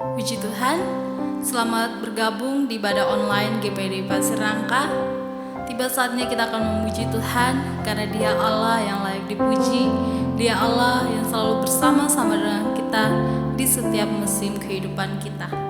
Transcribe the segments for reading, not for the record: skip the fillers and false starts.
Puji Tuhan, selamat bergabung di ibadah online GPD Pasir Rangka. Tiba saatnya kita akan memuji Tuhan karena Dia Allah yang layak dipuji. Dia Allah yang selalu bersama-sama dengan kita di setiap musim kehidupan kita.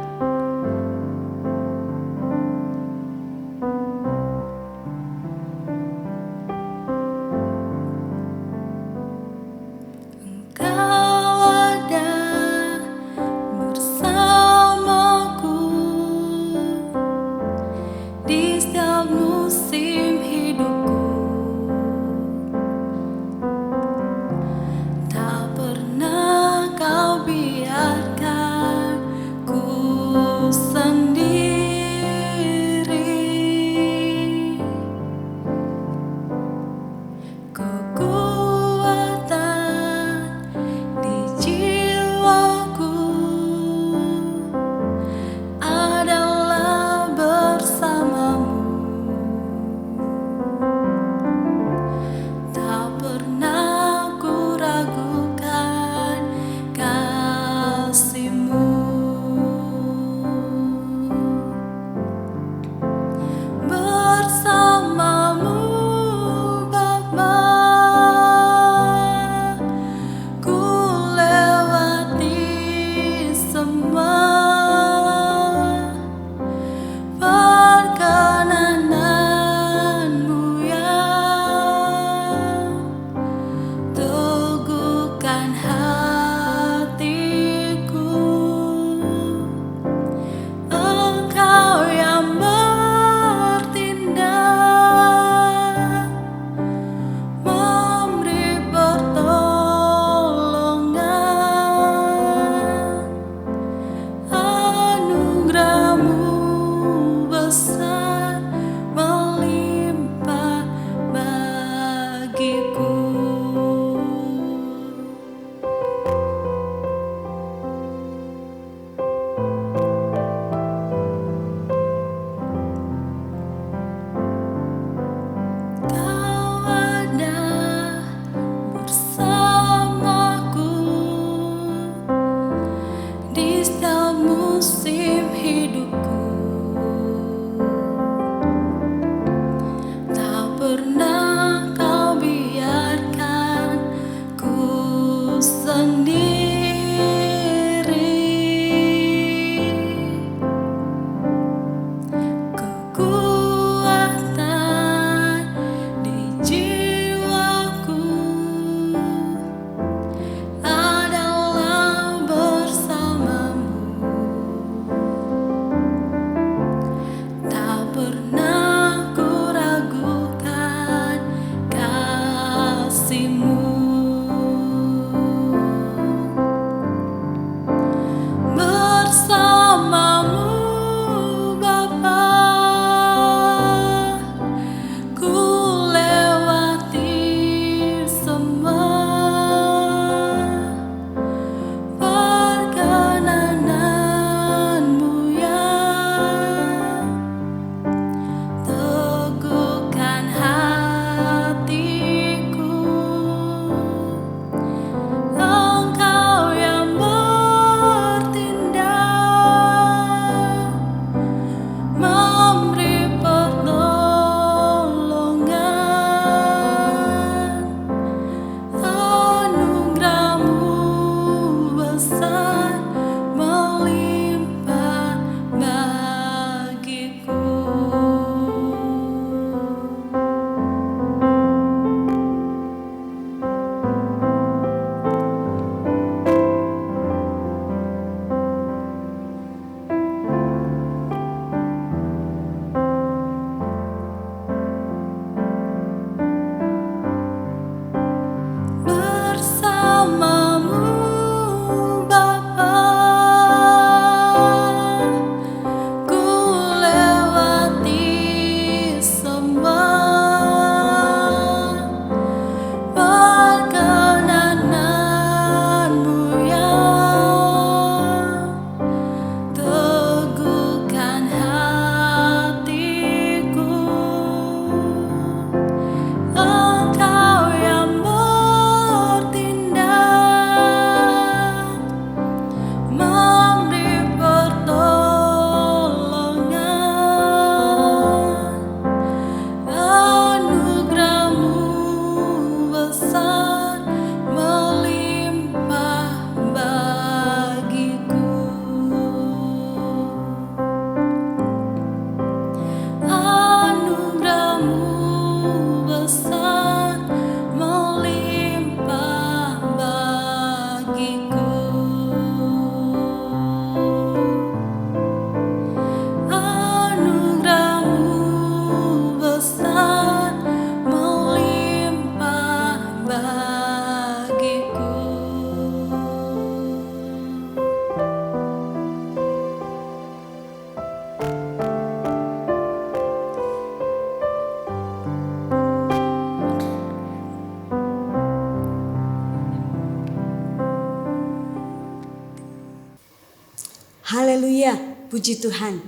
Haleluya, puji Tuhan.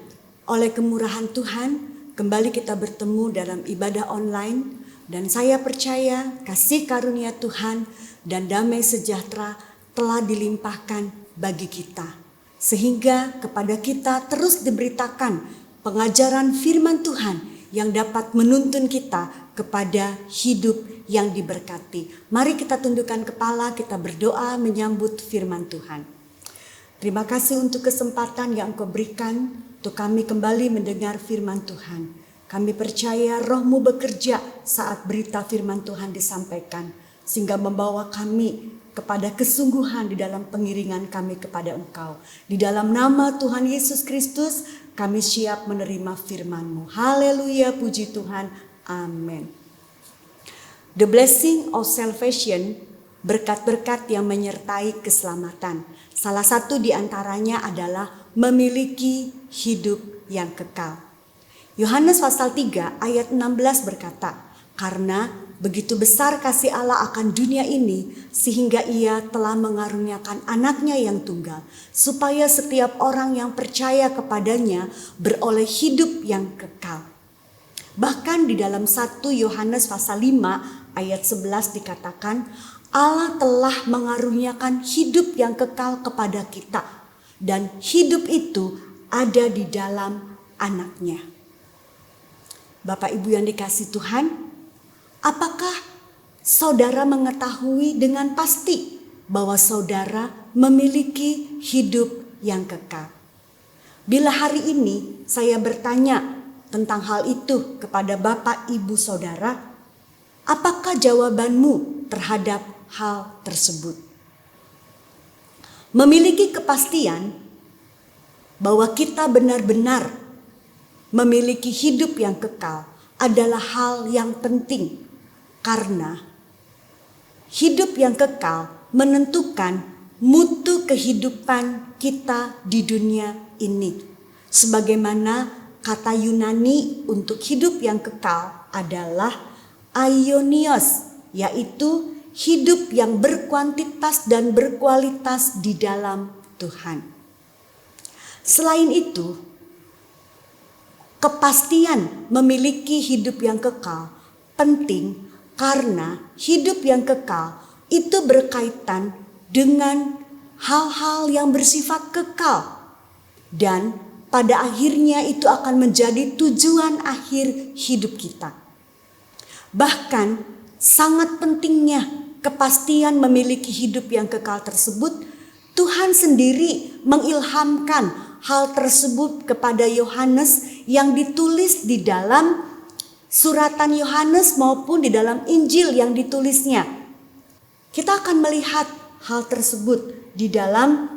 Oleh kemurahan Tuhan, kembali kita bertemu dalam ibadah online. Dan saya percaya kasih karunia Tuhan dan damai sejahtera telah dilimpahkan bagi kita. Sehingga kepada kita terus diberitakan pengajaran firman Tuhan yang dapat menuntun kita kepada hidup yang diberkati. Mari kita tundukkan kepala, kita berdoa menyambut firman Tuhan. Terima kasih untuk kesempatan yang Engkau berikan untuk kami kembali mendengar firman Tuhan. Kami percaya Roh-Mu bekerja saat berita firman Tuhan disampaikan, sehingga membawa kami kepada kesungguhan di dalam pengiringan kami kepada Engkau. Di dalam nama Tuhan Yesus Kristus, kami siap menerima firman-Mu. Haleluya, puji Tuhan. Amin. The blessing of salvation, berkat-berkat yang menyertai keselamatan. Salah satu di antaranya adalah memiliki hidup yang kekal. Yohanes pasal 3 ayat 16 berkata, "Karena begitu besar kasih Allah akan dunia ini, sehingga Ia telah mengaruniakan anaknya yang tunggal, supaya setiap orang yang percaya kepadanya beroleh hidup yang kekal." Bahkan di dalam 1 Yohanes pasal 5 ayat 11 dikatakan, Allah telah mengaruniakan hidup yang kekal kepada kita, dan hidup itu ada di dalam anaknya. Bapak Ibu yang dikasihi Tuhan, apakah saudara mengetahui dengan pasti bahwa saudara memiliki hidup yang kekal? Bila hari ini saya bertanya tentang hal itu kepada Bapak Ibu Saudara, apakah jawabanmu terhadap hal tersebut? Memiliki kepastian bahwa kita benar-benar memiliki hidup yang kekal adalah hal yang penting, karena hidup yang kekal menentukan mutu kehidupan kita di dunia ini. Sebagaimana kata Yunani untuk hidup yang kekal adalah aionios, yaitu hidup yang berkuantitas dan berkualitas di dalam Tuhan. Selain itu, kepastian memiliki hidup yang kekal penting karena hidup yang kekal itu berkaitan dengan hal-hal yang bersifat kekal. Dan pada akhirnya itu akan menjadi tujuan akhir hidup kita. Bahkan sangat pentingnya kepastian memiliki hidup yang kekal tersebut, Tuhan sendiri mengilhamkan hal tersebut kepada Yohanes yang ditulis di dalam suratan Yohanes maupun di dalam Injil yang ditulisnya. Kita akan melihat hal tersebut di dalam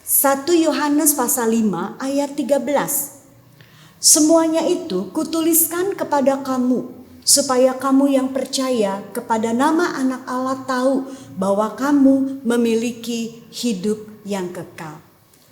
1 Yohanes pasal 5 ayat 13. Semuanya itu kutuliskan kepada kamu, supaya kamu yang percaya kepada nama Anak Allah tahu bahwa kamu memiliki hidup yang kekal.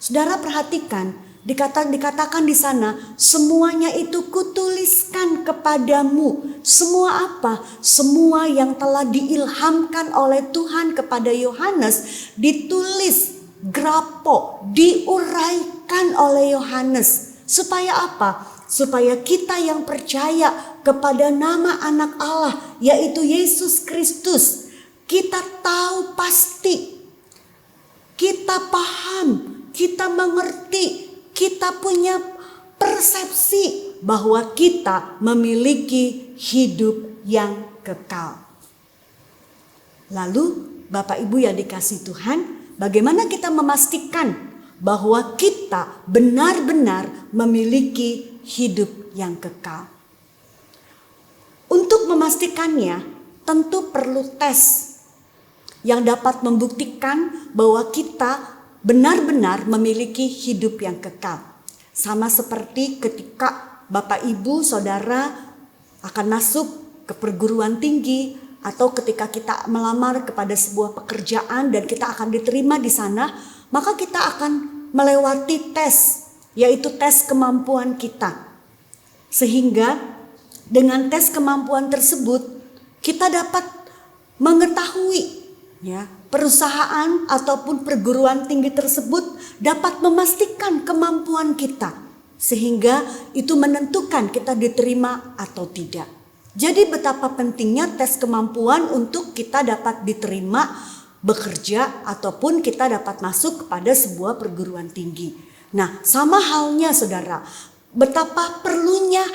Saudara perhatikan, dikatakan di sana, semuanya itu kutuliskan kepadamu. Semua apa? Semua yang telah diilhamkan oleh Tuhan kepada Yohanes ditulis, grapo, diuraikan oleh Yohanes. Supaya apa? Supaya kita yang percaya kepada nama Anak Allah, yaitu Yesus Kristus, kita tahu pasti, kita paham, kita mengerti, kita punya persepsi bahwa kita memiliki hidup yang kekal. Lalu Bapak Ibu yang dikasihi Tuhan, bagaimana kita memastikan bahwa kita benar-benar memiliki hidup yang kekal? Untuk memastikannya tentu perlu tes yang dapat membuktikan bahwa kita benar-benar memiliki hidup yang kekal. Sama seperti ketika Bapak Ibu Saudara akan masuk ke perguruan tinggi, atau ketika kita melamar kepada sebuah pekerjaan dan kita akan diterima di sana, maka kita akan melewati tes, yaitu tes kemampuan kita. Sehingga dengan tes kemampuan tersebut kita dapat mengetahui Ya, perusahaan ataupun perguruan tinggi tersebut dapat memastikan kemampuan kita sehingga itu menentukan kita diterima atau tidak. Jadi betapa pentingnya tes kemampuan untuk kita dapat diterima bekerja ataupun kita dapat masuk kepada sebuah perguruan tinggi. Nah, sama halnya saudara, betapa perlunya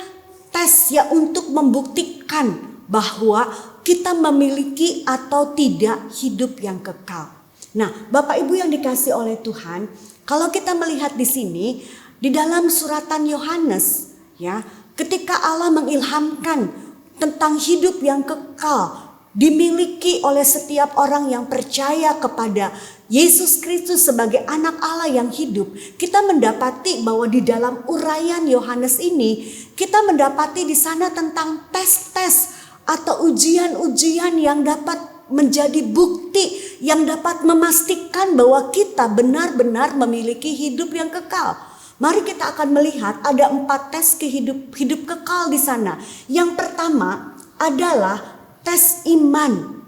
tes ya untuk membuktikan bahwa kita memiliki atau tidak hidup yang kekal. Nah, Bapak Ibu yang dikasihi oleh Tuhan, kalau kita melihat di sini di dalam suratan Yohanes, ya, ketika Allah mengilhamkan tentang hidup yang kekal dimiliki oleh setiap orang yang percaya kepada Yesus Kristus sebagai anak Allah yang hidup, kita mendapati bahwa di dalam uraian Yohanes ini kita mendapati di sana tentang tes-tes atau ujian-ujian yang dapat menjadi bukti yang dapat memastikan bahwa kita benar-benar memiliki hidup yang kekal. Mari kita akan melihat ada 4 tes hidup kekal di sana. Yang pertama adalah tes iman.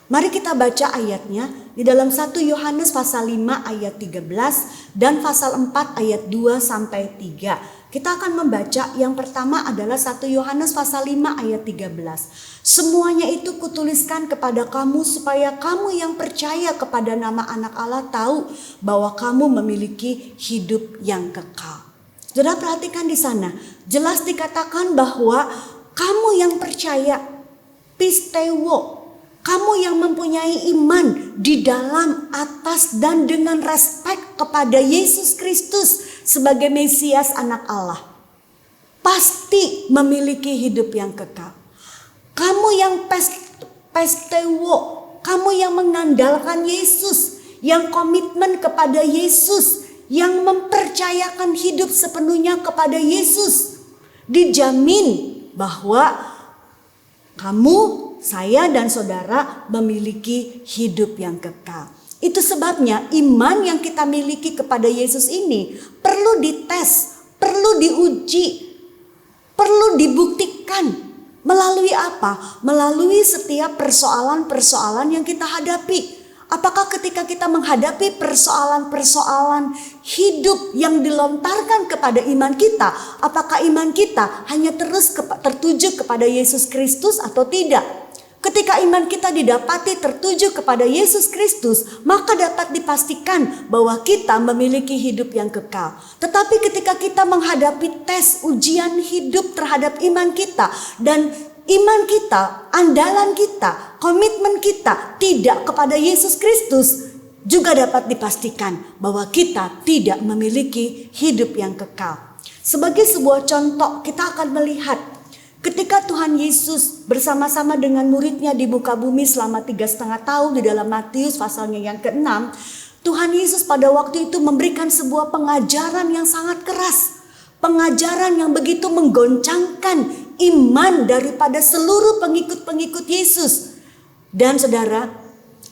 Mari kita baca ayatnya di dalam 1 Yohanes pasal 5 ayat 13 dan pasal 4 ayat 2 sampai 3. Kita akan membaca yang pertama adalah 1 Yohanes pasal 5 ayat 13. Semuanya itu kutuliskan kepada kamu supaya kamu yang percaya kepada nama anak Allah tahu bahwa kamu memiliki hidup yang kekal. Saudara perhatikan di sana, jelas dikatakan bahwa kamu yang percaya, pistewo, kamu yang mempunyai iman di dalam, atas dan dengan respek kepada Yesus Kristus sebagai Mesias anak Allah, pasti memiliki hidup yang kekal. Kamu yang pistewo, kamu yang mengandalkan Yesus, yang komitmen kepada Yesus, yang mempercayakan hidup sepenuhnya kepada Yesus, dijamin bahwa kamu, saya dan saudara memiliki hidup yang kekal. Itu sebabnya iman yang kita miliki kepada Yesus ini perlu dites, perlu diuji, perlu dibuktikan. Melalui apa? Melalui setiap persoalan-persoalan yang kita hadapi. Apakah ketika kita menghadapi persoalan-persoalan hidup yang dilontarkan kepada iman kita, apakah iman kita hanya terus tertuju kepada Yesus Kristus atau tidak? Ketika iman kita didapati tertuju kepada Yesus Kristus, maka dapat dipastikan bahwa kita memiliki hidup yang kekal. Tetapi ketika kita menghadapi tes ujian hidup terhadap iman kita, dan iman kita, andalan kita, komitmen kita tidak kepada Yesus Kristus, juga dapat dipastikan bahwa kita tidak memiliki hidup yang kekal. Sebagai sebuah contoh, kita akan melihat ketika Tuhan Yesus bersama-sama dengan muridnya di muka bumi selama 3,5 tahun di dalam Matius pasalnya yang ke-6, Tuhan Yesus pada waktu itu memberikan sebuah pengajaran yang sangat keras. Pengajaran yang begitu menggoncangkan iman daripada seluruh pengikut-pengikut Yesus. Dan saudara,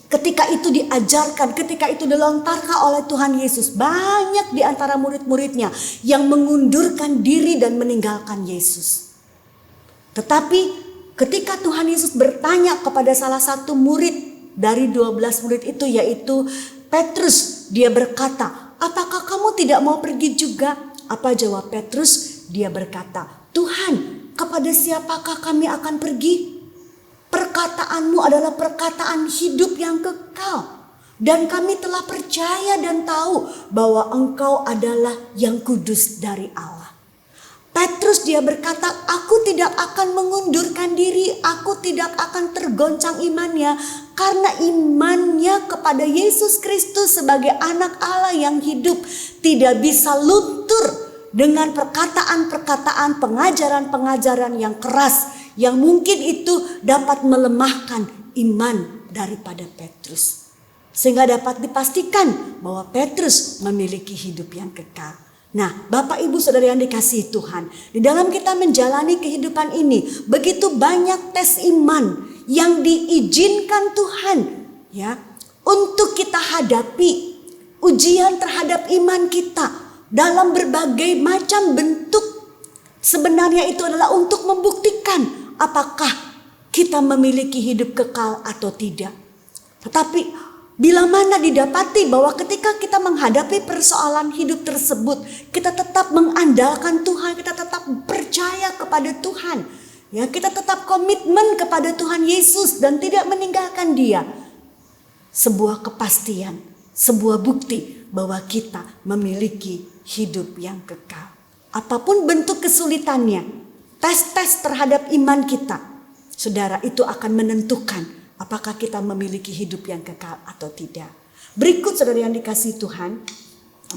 ketika itu diajarkan, ketika itu dilontarkan oleh Tuhan Yesus, banyak di antara murid-muridnya yang mengundurkan diri dan meninggalkan Yesus. Tetapi ketika Tuhan Yesus bertanya kepada salah satu murid dari 12 murid itu, yaitu Petrus, dia berkata, "Apakah kamu tidak mau pergi juga?" Apa jawab Petrus? Dia berkata, "Tuhan, kepada siapakah kami akan pergi? Perkataanmu adalah perkataan hidup yang kekal. Dan kami telah percaya dan tahu bahwa Engkau adalah yang kudus dari Allah." Petrus dia berkata, "Aku tidak akan mengundurkan diri, aku tidak akan tergoncang imannya, karena imannya kepada Yesus Kristus sebagai anak Allah yang hidup tidak bisa luntur dengan perkataan-perkataan, pengajaran-pengajaran yang keras yang mungkin itu dapat melemahkan iman daripada Petrus." Sehingga dapat dipastikan bahwa Petrus memiliki hidup yang kekal. Nah, Bapak Ibu Saudara yang dikasihi Tuhan, di dalam kita menjalani kehidupan ini begitu banyak tes iman yang diizinkan Tuhan ya untuk kita hadapi, ujian terhadap iman kita dalam berbagai macam bentuk. Sebenarnya itu adalah untuk membuktikan apakah kita memiliki hidup kekal atau tidak. Tetapi bila mana didapati bahwa ketika kita menghadapi persoalan hidup tersebut, kita tetap mengandalkan Tuhan, kita tetap percaya kepada Tuhan. Ya, kita tetap komitmen kepada Tuhan Yesus dan tidak meninggalkan Dia. Sebuah kepastian, sebuah bukti bahwa kita memiliki hidup yang kekal. Apapun bentuk kesulitannya, tes-tes terhadap iman kita, saudara, itu akan menentukan apakah kita memiliki hidup yang kekal atau tidak. Berikut saudara yang dikasihi Tuhan,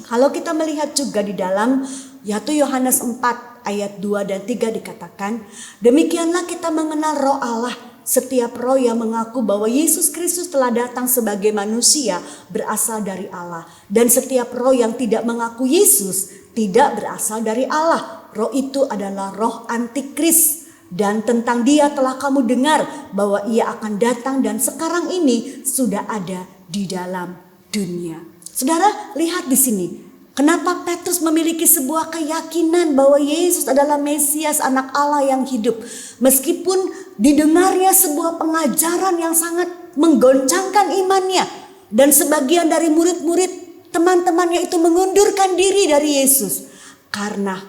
kalau kita melihat juga di dalam 1 Yohanes 4 ayat 2 dan 3 dikatakan, demikianlah kita mengenal roh Allah. Setiap roh yang mengaku bahwa Yesus Kristus telah datang sebagai manusia berasal dari Allah. Dan setiap roh yang tidak mengaku Yesus tidak berasal dari Allah. Roh itu adalah roh antikris. Dan tentang dia telah kamu dengar bahwa ia akan datang dan sekarang ini sudah ada di dalam dunia. Saudara, lihat di sini. Kenapa Petrus memiliki sebuah keyakinan bahwa Yesus adalah Mesias, anak Allah yang hidup. Meskipun didengarnya sebuah pengajaran yang sangat menggoncangkan imannya. Dan sebagian dari murid-murid teman-temannya itu mengundurkan diri dari Yesus. Karena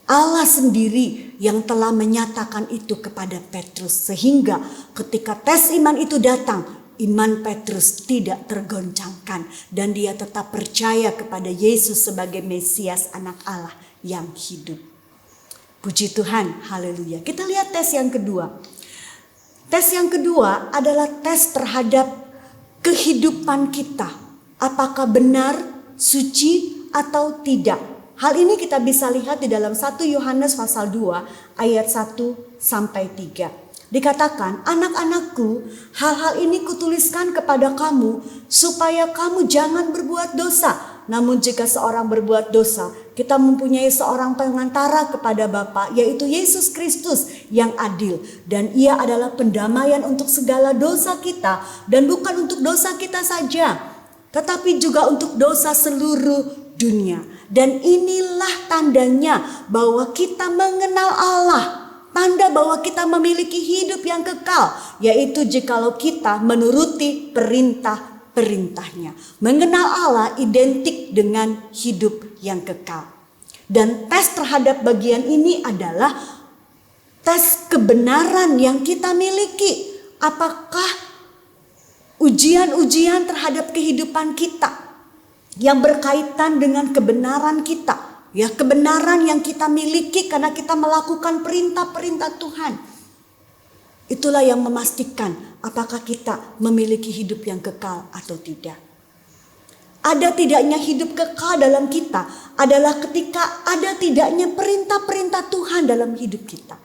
Allah sendiri yang telah menyatakan itu kepada Petrus. Sehingga ketika tes iman itu datang, iman Petrus tidak tergoncangkan dan dia tetap percaya kepada Yesus sebagai Mesias, anak Allah yang hidup. Puji Tuhan, haleluya. Kita lihat tes yang kedua. Tes yang kedua adalah tes terhadap kehidupan kita. Apakah benar, suci atau tidak. Hal ini kita bisa lihat di dalam 1 Yohanes pasal 2 ayat 1 sampai 3. Dikatakan, anak-anakku, hal-hal ini kutuliskan kepada kamu supaya kamu jangan berbuat dosa. Namun jika seorang berbuat dosa, kita mempunyai seorang pengantara kepada Bapa, yaitu Yesus Kristus yang adil. Dan ia adalah pendamaian untuk segala dosa kita, dan bukan untuk dosa kita saja, tetapi juga untuk dosa seluruh dunia. Dan inilah tandanya bahwa kita mengenal Allah. Tanda bahwa kita memiliki hidup yang kekal, yaitu jikalau kita menuruti perintah-perintahnya. Mengenal Allah identik dengan hidup yang kekal. Dan tes terhadap bagian ini adalah tes kebenaran yang kita miliki. Apakah ujian-ujian terhadap kehidupan kita yang berkaitan dengan kebenaran kita, ya, kebenaran yang kita miliki karena kita melakukan perintah-perintah Tuhan. Itulah yang memastikan apakah kita memiliki hidup yang kekal atau tidak. Ada tidaknya hidup kekal dalam kita adalah ketika ada tidaknya perintah-perintah Tuhan dalam hidup kita.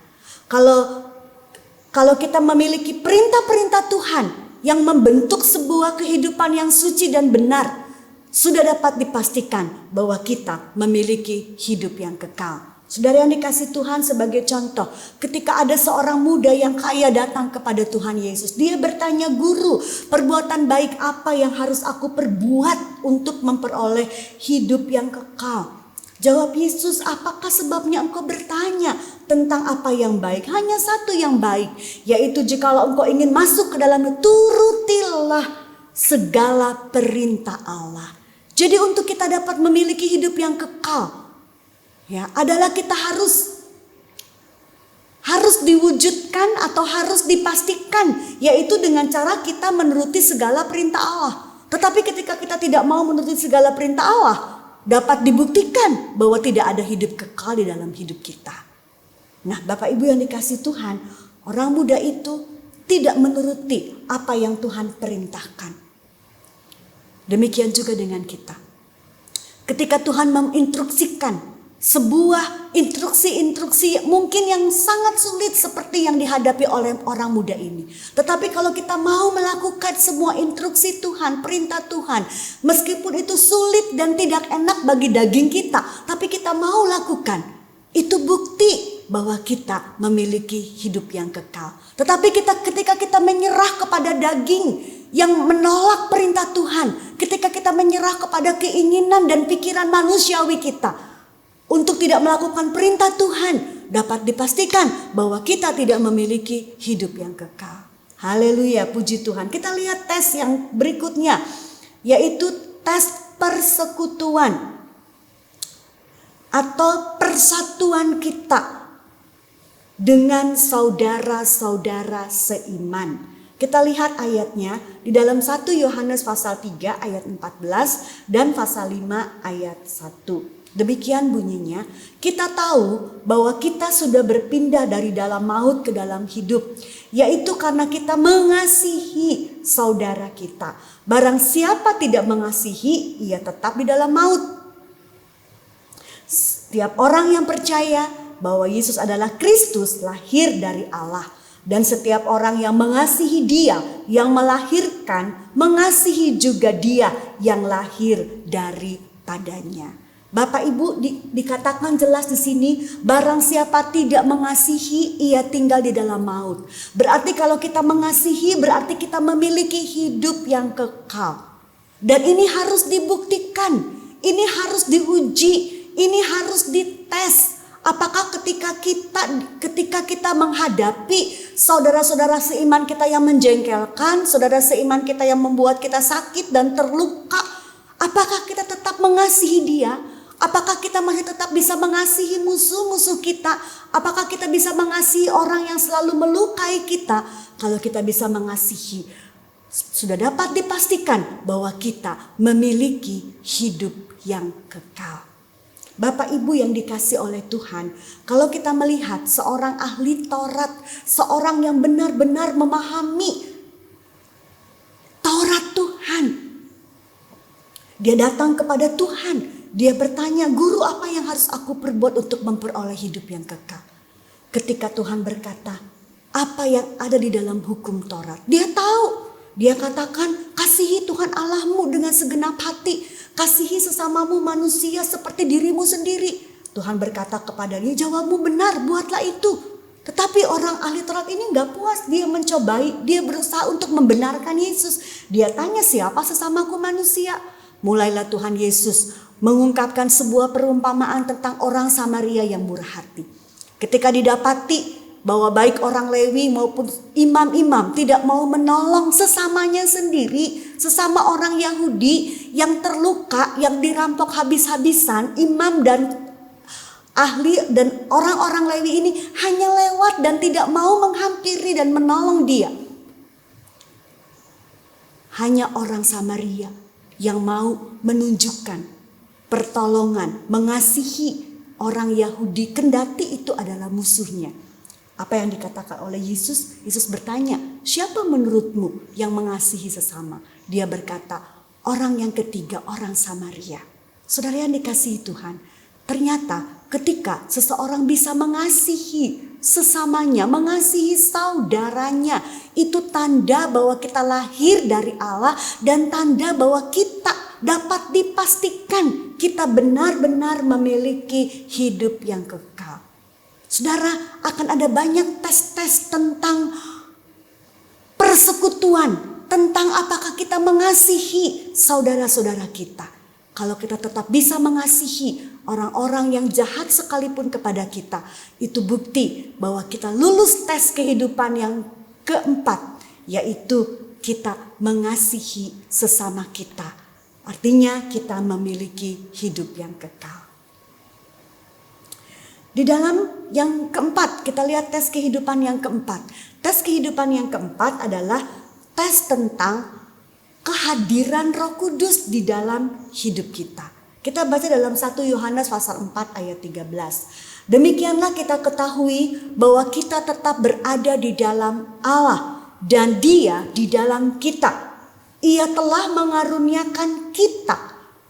Kalau kita memiliki perintah-perintah Tuhan yang membentuk sebuah kehidupan yang suci dan benar, sudah dapat dipastikan bahwa kita memiliki hidup yang kekal. Saudara yang dikasihi Tuhan, sebagai contoh, ketika ada seorang muda yang kaya datang kepada Tuhan Yesus, dia bertanya, "Guru, perbuatan baik apa yang harus aku perbuat untuk memperoleh hidup yang kekal?" Jawab Yesus, "Apakah sebabnya engkau bertanya tentang apa yang baik? Hanya satu yang baik, yaitu jikalau engkau ingin masuk ke dalamnya, turutilah segala perintah Allah." Jadi untuk kita dapat memiliki hidup yang kekal, ya, adalah kita harus diwujudkan atau harus dipastikan, yaitu dengan cara kita menuruti segala perintah Allah. Tetapi ketika kita tidak mau menuruti segala perintah Allah, dapat dibuktikan bahwa tidak ada hidup kekal di dalam hidup kita. Nah, Bapak Ibu yang dikasihi Tuhan, orang muda itu tidak menuruti apa yang Tuhan perintahkan. Demikian juga dengan kita. Ketika Tuhan menginstruksikan sebuah instruksi-instruksi mungkin yang sangat sulit seperti yang dihadapi oleh orang muda ini. Tetapi kalau kita mau melakukan semua instruksi Tuhan, perintah Tuhan, meskipun itu sulit dan tidak enak bagi daging kita, tapi kita mau lakukan, itu bukti bahwa kita memiliki hidup yang kekal. Tetapi ketika kita menyerah kepada daging yang menolak perintah Tuhan, ketika kita menyerah kepada keinginan dan pikiran manusiawi kita untuk tidak melakukan perintah Tuhan dapat dipastikan bahwa kita tidak memiliki hidup yang kekal. Haleluya, puji Tuhan. Kita lihat tes yang berikutnya, yaitu tes persekutuan atau persatuan kita dengan saudara-saudara seiman. Kita lihat ayatnya di dalam 1 Yohanes pasal 3 ayat 14 dan pasal 5 ayat 1. Demikian bunyinya, kita tahu bahwa kita sudah berpindah dari dalam maut ke dalam hidup, yaitu karena kita mengasihi saudara kita. Barang siapa tidak mengasihi, ia tetap di dalam maut. Setiap orang yang percaya bahwa Yesus adalah Kristus lahir dari Allah. Dan setiap orang yang mengasihi Dia yang melahirkan, mengasihi juga Dia yang lahir daripadanya. Bapak Ibu, dikatakan jelas di sini, barang siapa tidak mengasihi, ia tinggal di dalam maut. Berarti kalau kita mengasihi, berarti kita memiliki hidup yang kekal. Dan ini harus dibuktikan, ini harus diuji. Ini harus dites. Apakah ketika kita menghadapi saudara-saudara seiman kita yang menjengkelkan, saudara seiman kita yang membuat kita sakit dan terluka, apakah kita tetap mengasihi dia? Apakah kita masih tetap bisa mengasihi musuh-musuh kita? Apakah kita bisa mengasihi orang yang selalu melukai kita? Kalau kita bisa mengasihi, sudah dapat dipastikan bahwa kita memiliki hidup yang kekal. Bapak Ibu yang dikasih oleh Tuhan, kalau kita melihat seorang ahli Taurat, seorang yang benar-benar memahami Taurat Tuhan, dia datang kepada Tuhan, dia bertanya, "Guru, apa yang harus aku perbuat untuk memperoleh hidup yang kekal?" Ketika Tuhan berkata, apa yang ada di dalam hukum Taurat, dia tahu. Dia katakan, "Kasihi Tuhan Allahmu dengan segenap hati, kasihi sesamamu manusia seperti dirimu sendiri." Tuhan berkata kepadanya, "Jawabmu benar, buatlah itu." Tetapi orang ahli Taurat ini gak puas, dia mencobai, dia berusaha untuk membenarkan Yesus. Dia tanya, "Siapa sesamaku manusia?" Mulailah Tuhan Yesus mengungkapkan sebuah perumpamaan tentang orang Samaria yang murah hati. Ketika didapati bahwa baik orang Lewi maupun imam-imam tidak mau menolong sesamanya sendiri, sesama orang Yahudi yang terluka, yang dirampok habis-habisan, imam dan ahli dan orang-orang Lewi ini hanya lewat dan tidak mau menghampiri dan menolong dia. Hanya orang Samaria yang mau menunjukkan pertolongan, mengasihi orang Yahudi kendati itu adalah musuhnya. Apa yang dikatakan oleh Yesus? Yesus bertanya, "Siapa menurutmu yang mengasihi sesama?" Dia berkata, "Orang yang ketiga, orang Samaria." Saudara yang dikasihi Tuhan, ternyata ketika seseorang bisa mengasihi sesamanya, mengasihi saudaranya, itu tanda bahwa kita lahir dari Allah dan tanda bahwa kita dapat dipastikan kita benar-benar memiliki hidup yang kekal. Saudara, akan ada banyak tes-tes tentang persekutuan, tentang apakah kita mengasihi saudara-saudara kita. Kalau kita tetap bisa mengasihi orang-orang yang jahat sekalipun kepada kita, itu bukti bahwa kita lulus tes kehidupan yang keempat, yaitu kita mengasihi sesama kita. Artinya kita memiliki hidup yang kekal. Di dalam yang keempat, kita lihat tes kehidupan yang keempat. Tes kehidupan yang keempat adalah tes tentang kehadiran Roh Kudus di dalam hidup kita. Kita baca dalam 1 Yohanes pasal 4 ayat 13. "Demikianlah kita ketahui bahwa kita tetap berada di dalam Allah dan Dia di dalam kita. Ia telah mengaruniakan kita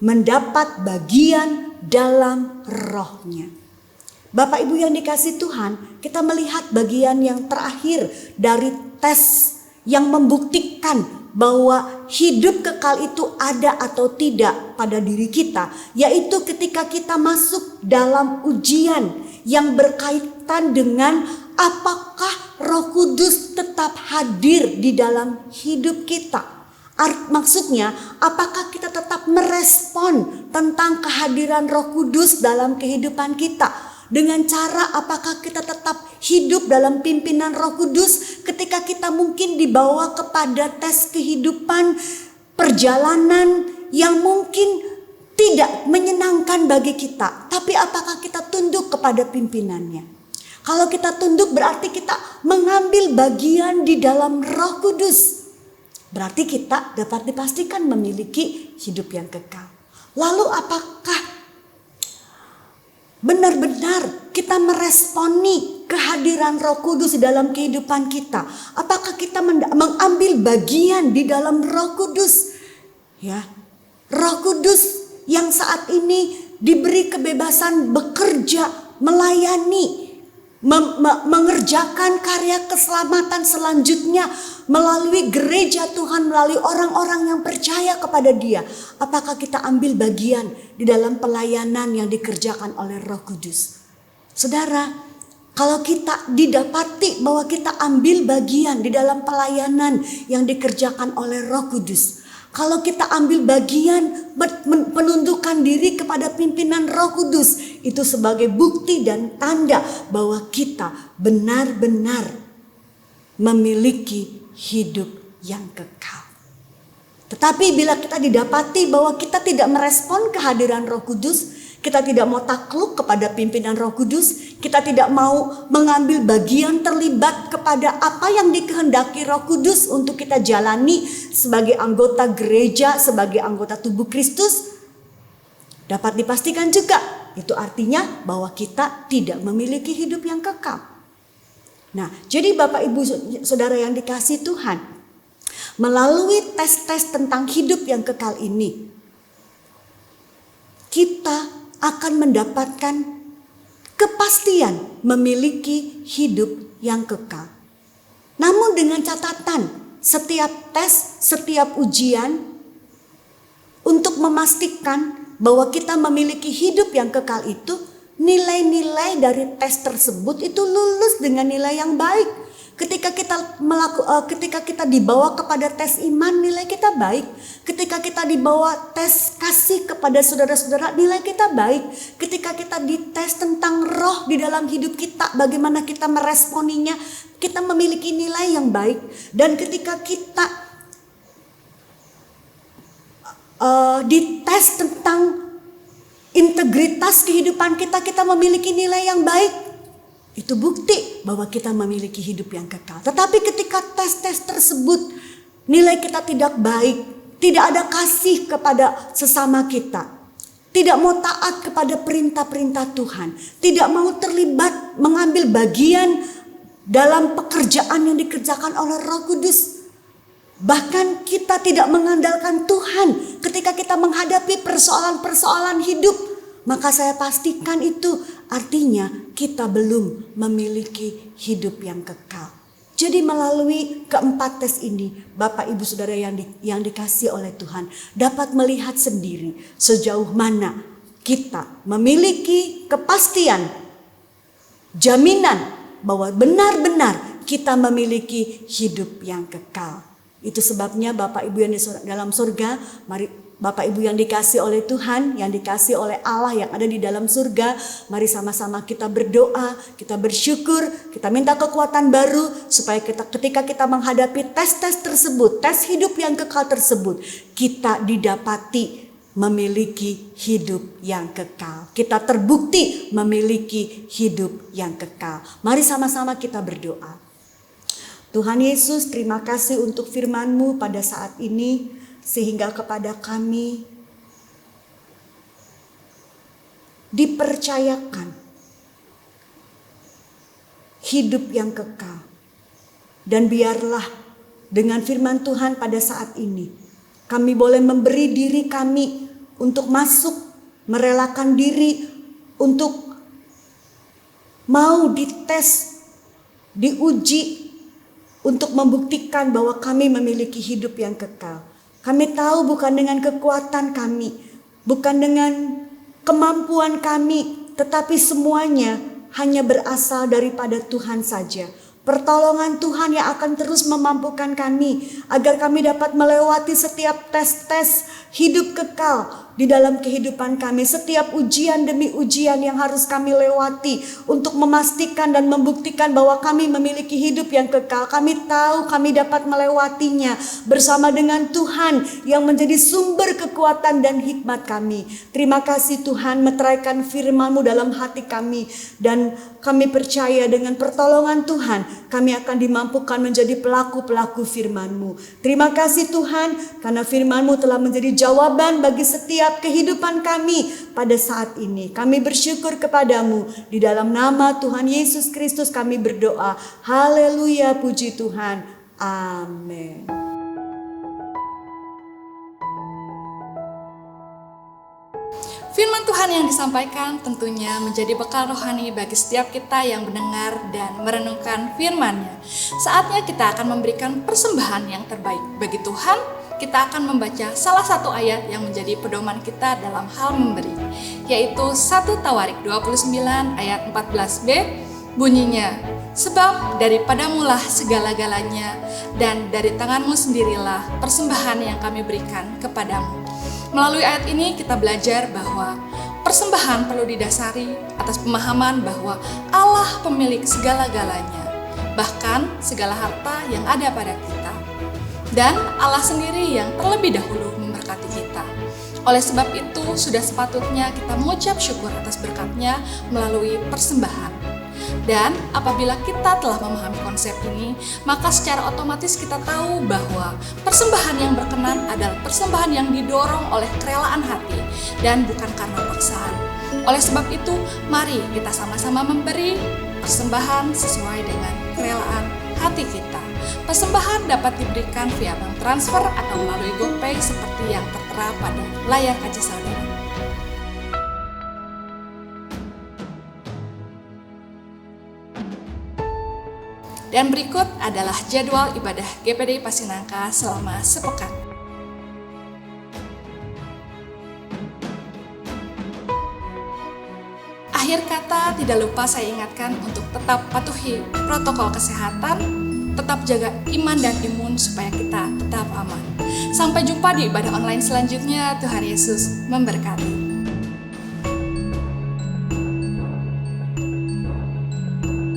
mendapat bagian dalam Roh-Nya." Bapak Ibu yang dikasih Tuhan, kita melihat bagian yang terakhir dari tes yang membuktikan bahwa hidup kekal itu ada atau tidak pada diri kita, yaitu ketika kita masuk dalam ujian yang berkaitan dengan apakah Roh Kudus tetap hadir di dalam hidup kita. Maksudnya, apakah kita tetap merespon tentang kehadiran Roh Kudus dalam kehidupan kita? dengan cara apakah kita tetap hidup dalam pimpinan Roh Kudus ketika kita mungkin dibawa kepada tes kehidupan, perjalanan yang mungkin tidak menyenangkan bagi kita. Tapi apakah kita tunduk kepada pimpinannya? Kalau kita tunduk berarti kita mengambil bagian di dalam Roh Kudus. Berarti kita dapat dipastikan memiliki hidup yang kekal. Lalu apakah benar-benar kita meresponi kehadiran Roh Kudus di dalam kehidupan kita? Apakah kita mengambil bagian di dalam Roh Kudus? Ya, Roh Kudus yang saat ini diberi kebebasan bekerja, melayani, mengerjakan karya keselamatan selanjutnya melalui gereja Tuhan, melalui orang-orang yang percaya kepada Dia. Apakah kita ambil bagian di dalam pelayanan yang dikerjakan oleh Roh Kudus? Saudara, kalau kita didapati bahwa kita ambil bagian di dalam pelayanan yang dikerjakan oleh Roh Kudus, kalau kita ambil bagian penundukan diri kepada pimpinan Roh Kudus, itu sebagai bukti dan tanda bahwa kita benar-benar memiliki hidup yang kekal. Tetapi bila kita didapati bahwa kita tidak merespon kehadiran Roh Kudus, kita tidak mau takluk kepada pimpinan Roh Kudus, kita tidak mau mengambil bagian terlibat kepada apa yang dikehendaki Roh Kudus untuk kita jalani sebagai anggota gereja, sebagai anggota tubuh Kristus, dapat dipastikan juga itu artinya bahwa kita tidak memiliki hidup yang kekal. Nah, jadi Bapak Ibu Saudara yang dikasihi Tuhan, melalui tes-tes tentang hidup yang kekal ini, kita akan mendapatkan kepastian memiliki hidup yang kekal. Namun dengan catatan, setiap tes, setiap ujian untuk memastikan bahwa kita memiliki hidup yang kekal itu, nilai-nilai dari tes tersebut itu lulus dengan nilai yang baik. Ketika kita dibawa kepada tes iman, nilai kita baik. Ketika kita dibawa tes kasih kepada saudara-saudara, nilai kita baik. Ketika kita dites tentang roh di dalam hidup kita, bagaimana kita meresponinya, kita memiliki nilai yang baik. Dan ketika kita dites tentang integritas kehidupan kita, kita memiliki nilai yang baik. Itu bukti bahwa kita memiliki hidup yang kekal. Tetapi ketika tes-tes tersebut nilai kita tidak baik, tidak ada kasih kepada sesama kita, tidak mau taat kepada perintah-perintah Tuhan, tidak mau terlibat mengambil bagian dalam pekerjaan yang dikerjakan oleh Roh Kudus, bahkan kita tidak mengandalkan Tuhan ketika kita menghadapi persoalan-persoalan hidup, maka saya pastikan itu artinya kita belum memiliki hidup yang kekal. Jadi melalui keempat tes ini, Bapak Ibu Saudara yang dikasihi oleh Tuhan dapat melihat sendiri sejauh mana kita memiliki kepastian, jaminan bahwa benar-benar kita memiliki hidup yang kekal. Itu sebabnya Bapak Ibu yang di dalam surga, mari Bapak Ibu yang dikasihi oleh Tuhan, yang dikasihi oleh Allah yang ada di dalam surga, mari sama-sama kita berdoa, kita bersyukur, kita minta kekuatan baru supaya ketika kita menghadapi tes-tes tersebut, tes hidup yang kekal tersebut, kita didapati memiliki hidup yang kekal. Kita terbukti memiliki hidup yang kekal. Mari sama-sama kita berdoa. Tuhan Yesus, terima kasih untuk firman-Mu pada saat ini, sehingga kepada kami dipercayakan hidup yang kekal. Dan biarlah dengan firman Tuhan pada saat ini, kami boleh memberi diri kami untuk masuk, merelakan diri untuk mau dites, diuji, untuk membuktikan bahwa kami memiliki hidup yang kekal. Kami tahu bukan dengan kekuatan kami, bukan dengan kemampuan kami, tetapi semuanya hanya berasal daripada Tuhan saja. Pertolongan Tuhan yang akan terus memampukan kami agar kami dapat melewati setiap tes-tes hidup kekal, di dalam kehidupan kami, setiap ujian demi ujian yang harus kami lewati untuk memastikan dan membuktikan bahwa kami memiliki hidup yang kekal. Kami tahu kami dapat melewatinya bersama dengan Tuhan yang menjadi sumber kekuatan dan hikmat kami. Terima kasih Tuhan, meteraikan firman-Mu dalam hati kami, dan kami percaya dengan pertolongan Tuhan kami akan dimampukan menjadi pelaku-pelaku firman-Mu. Terima kasih Tuhan, karena firman-Mu telah menjadi jawaban bagi setiap kehidupan kami pada saat ini. Kami bersyukur kepadamu. Di dalam nama Tuhan Yesus Kristus kami berdoa. Haleluya, puji Tuhan. Amin. Firman Tuhan yang disampaikan tentunya menjadi bekal rohani bagi setiap kita yang mendengar dan merenungkan firman-Nya. Saatnya kita akan memberikan persembahan yang terbaik bagi Tuhan. Kita akan membaca salah satu ayat yang menjadi pedoman kita dalam hal memberi, yaitu 1 Tawarik 29 ayat 14b, bunyinya, sebab daripadamulah segala-galanya, dan dari tanganmu sendirilah persembahan yang kami berikan kepadamu. Melalui ayat ini kita belajar bahwa persembahan perlu didasari atas pemahaman bahwa Allah pemilik segala-galanya, bahkan segala harta yang ada pada kita. Dan Allah sendiri yang terlebih dahulu memberkati kita. Oleh sebab itu sudah sepatutnya kita mengucap syukur atas berkat-Nya melalui persembahan. Dan apabila kita telah memahami konsep ini, maka secara otomatis kita tahu bahwa persembahan yang berkenan adalah persembahan yang didorong oleh kerelaan hati dan bukan karena paksaan. Oleh sebab itu, mari kita sama-sama memberi persembahan sesuai dengan kerelaan hati kita. Persembahan dapat diberikan via bank transfer atau melalui GoPay seperti yang tertera pada layar kaca saudara. Dan berikut adalah jadwal ibadah GPDI Pacinangka selama sepekan. Akhir kata, tidak lupa saya ingatkan untuk tetap patuhi protokol kesehatan, tetap jaga iman dan imun supaya kita tetap aman. Sampai jumpa di ibadah online selanjutnya. Tuhan Yesus memberkati.